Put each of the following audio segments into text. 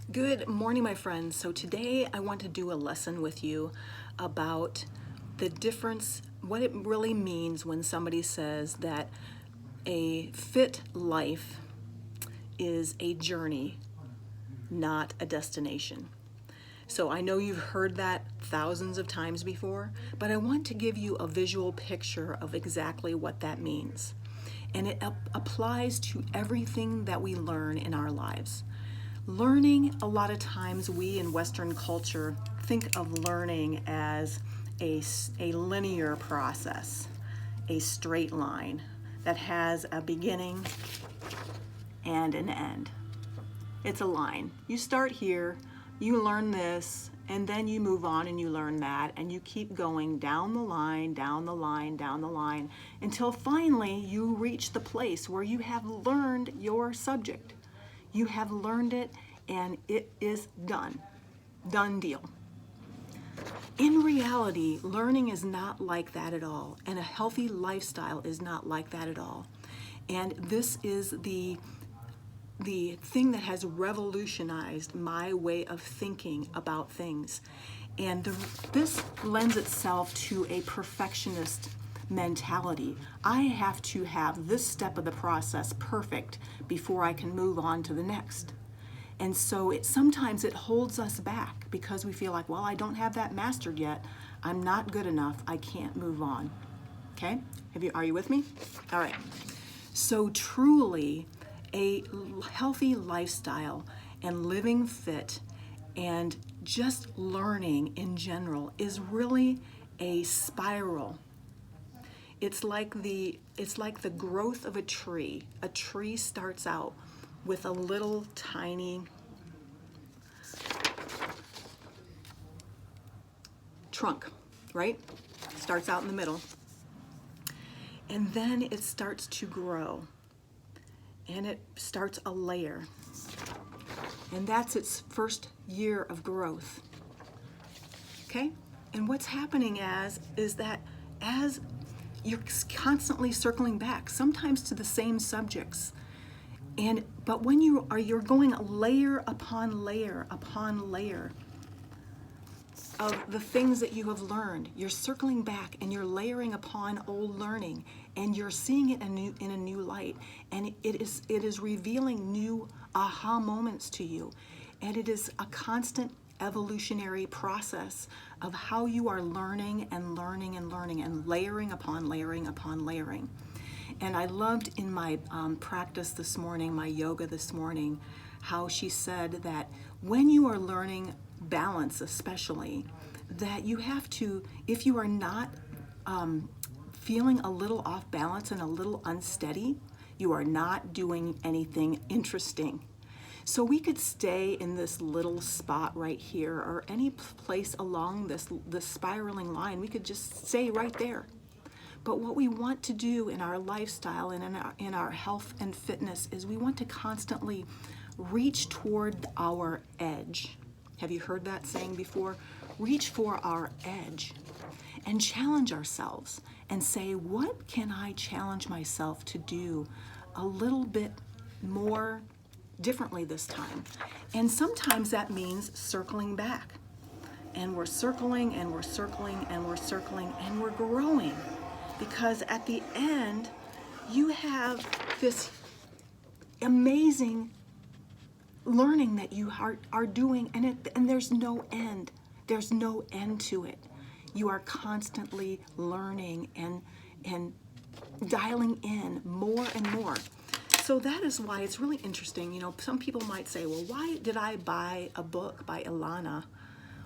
Good morning, my friends. So today I want to do a lesson with you about the difference, what it really means when somebody says that a fit life is a journey, not a destination. So I know you've heard that thousands of times before, but I want to give you a visual picture of exactly what that means. And it applies to everything that we learn in our lives. Learning, a lot of times we in Western culture think of learning as a linear process, a straight line that has a beginning and an end. It's a line. You start here, you learn this, and then you move on and you learn that, and you keep going down the line, down the line, down the line, until finally you reach the place where you have learned your subject. You have learned it and it is done. Done deal. In reality, learning is not like that at all, and a healthy lifestyle is not like that at all. And this is the thing that has revolutionized my way of thinking about things. And this lends itself to a perfectionist mentality. I have to have this step of the process perfect before I can move on to the next. And so sometimes it holds us back because we feel like, well, I don't have that mastered yet. I'm not good enough. I can't move on. Okay? Are you with me? All right. So truly, a healthy lifestyle and living fit and just learning in general is really a spiral. It's like the growth of a tree. A tree starts out with a little tiny trunk, right? Starts out in the middle. And then it starts to grow. And it starts a layer. And that's its first year of growth. Okay? And what's happening is that as you're constantly circling back, sometimes to the same subjects. But when you're going layer upon layer upon layer of the things that you have learned, you're circling back and you're layering upon old learning, and you're seeing it in a new light, and it is revealing new aha moments to you, and it is a constant evolutionary process of how you are learning and learning and learning and layering upon layering upon layering. And I loved in my practice this morning, my yoga this morning, how she said that when you are learning balance especially, that you have to, if you are not feeling a little off balance and a little unsteady, you are not doing anything interesting. So we could stay in this little spot right here or any place along this spiraling line. We could just stay right there. But what we want to do in our lifestyle and in our health and fitness is we want to constantly reach toward our edge. Have you heard that saying before? Reach for our edge and challenge ourselves and say, what can I challenge myself to do a little bit more differently this time? And sometimes that means circling back. And we're circling and we're circling and we're circling and we're growing. Because at the end, you have this amazing learning that you are doing, and there's no end. There's no end to it. You are constantly learning and dialing in more and more. So that is why it's really interesting. You know, some people might say, well, why did I buy a book by Ilana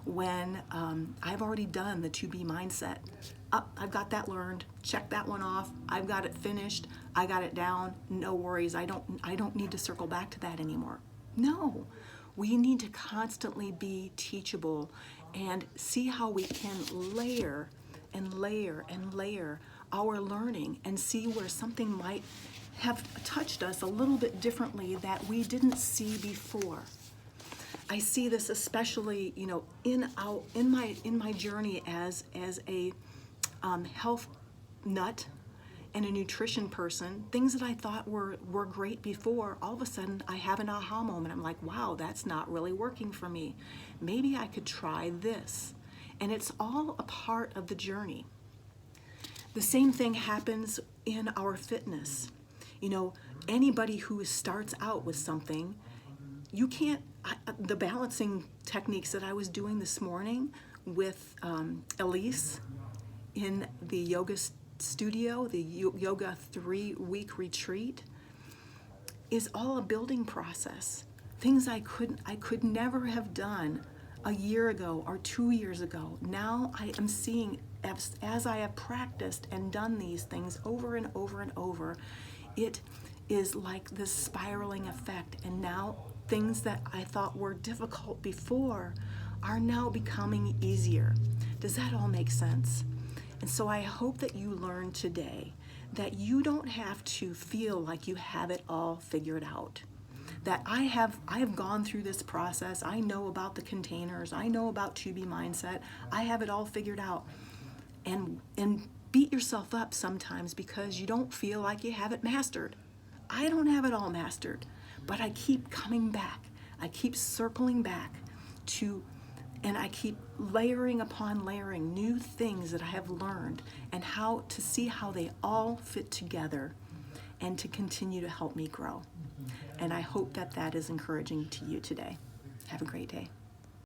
when I've already done the 2B mindset? I've got that learned. Check that one off. I've got it finished. I got it down. No worries. I don't need to circle back to that anymore. No, we need to constantly be teachable and see how we can layer and layer and layer our learning and see where something might have touched us a little bit differently that we didn't see before. I see this especially, you know, in my journey as a health nut and a nutrition person, things that I thought were great before, all of a sudden I have an aha moment. I'm like, wow, that's not really working for me. Maybe I could try this. And it's all a part of the journey. The same thing happens in our fitness. You know, anybody who starts out with something, you can't, the balancing techniques that I was doing this morning with Elise in the yoga studio, the yoga 3-week retreat, is all a building process. Things I could never have done a year ago or 2 years ago. Now I am seeing, as I have practiced and done these things over and over and over, it is like this spiraling effect. And now things that I thought were difficult before are now becoming easier. Does that all make sense? And so I hope that you learn today that you don't have to feel like you have it all figured out. That I have gone through this process. I know about the containers. I know about 2B mindset. I have it all figured out. And beat yourself up sometimes because you don't feel like you have it mastered. I don't have it all mastered, but I keep coming back. I keep circling back to, and I keep layering upon layering new things that I have learned and how to see how they all fit together and to continue to help me grow. And I hope that that is encouraging to you today. Have a great day.